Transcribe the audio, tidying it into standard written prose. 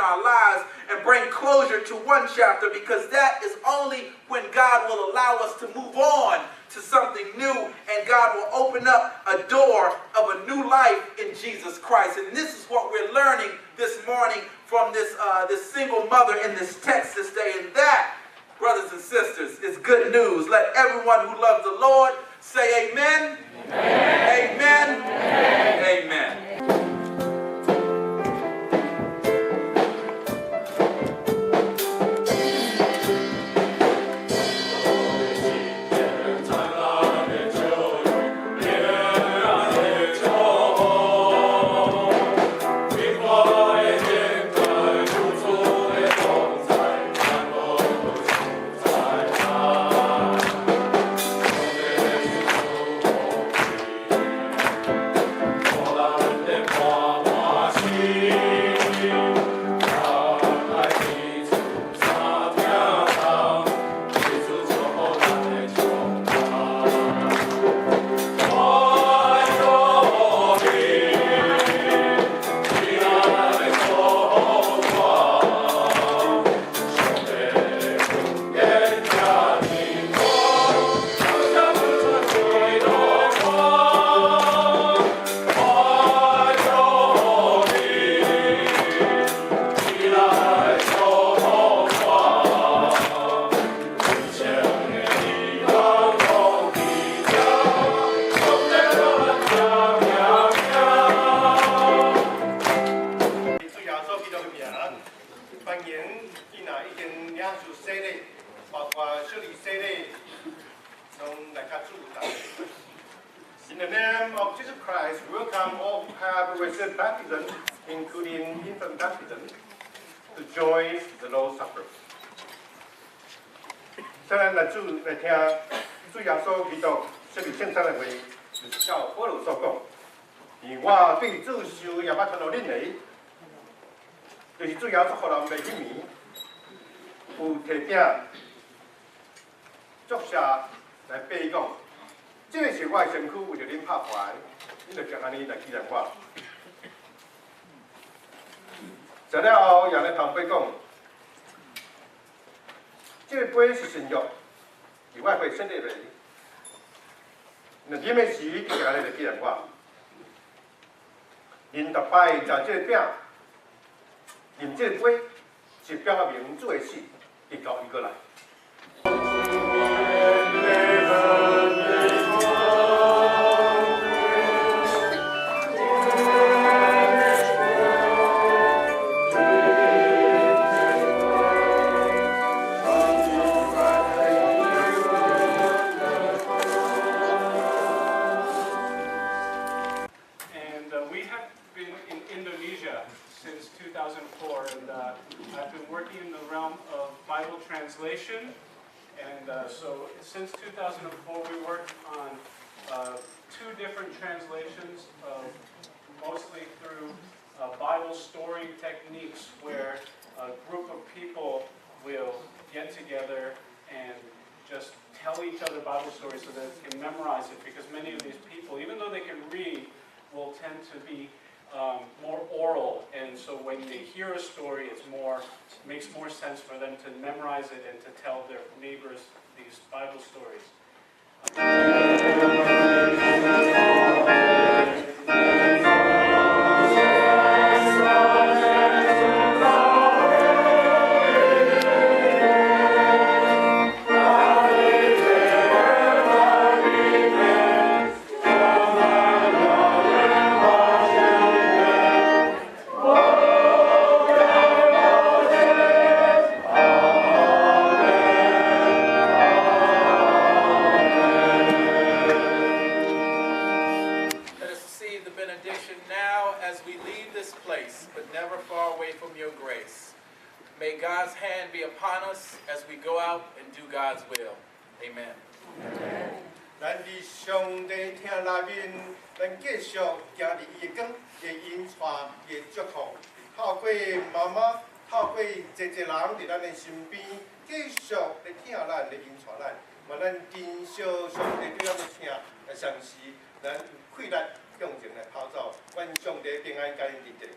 our lives and bring closure to one chapter, because that is only when God will allow us to move on to something new, and God will open up a door of a new life in Jesus Christ. And this is what we're learning this morning from this single mother in this text this day. And that, brothers and sisters, is good news. Let everyone who loves the Lord say amen. Amen. Amen. Amen. Amen. In the name of Jesus Christ, welcome all who have received baptism, including infant baptism, to join the Lord's Supper. 现在来听主耶稣基督设立圣餐的会，就是照保罗所讲，而我对主受也捌传到恁哋，就是主耶稣互人袂去眠，有摕饼作谢来背讲。 这个是我的身躯，为着恁拍牌，恁就共安尼来纪念我。食了后，也来旁边讲，这个杯是新约，而我会新的来。那啉的时，就共安尼来纪念我。恁逐摆食这个饼，啉这个杯，是表明主的死，直到伊过来。 Translation, and so since 2004 we worked on 2 different translations, mostly through Bible story techniques, where a group of people will get together and just tell each other Bible stories so that they can memorize it, because many of these people, even though they can read, will tend to be more oral, and so when they hear a story, makes more sense for them to memorize it and to tell their neighbors these Bible stories. May God's hand be upon us as we go out and do God's will. Amen. 咱伫上帝听内面，咱继续行伫伊的光，伊引带伊的祝福，透过妈妈，透过人伫咱的身边，继续来听咱，来引带咱，嘛咱珍惜上帝对咱的听，来相时，咱有气力向前来跑走，愿上帝平安甲恁伫这。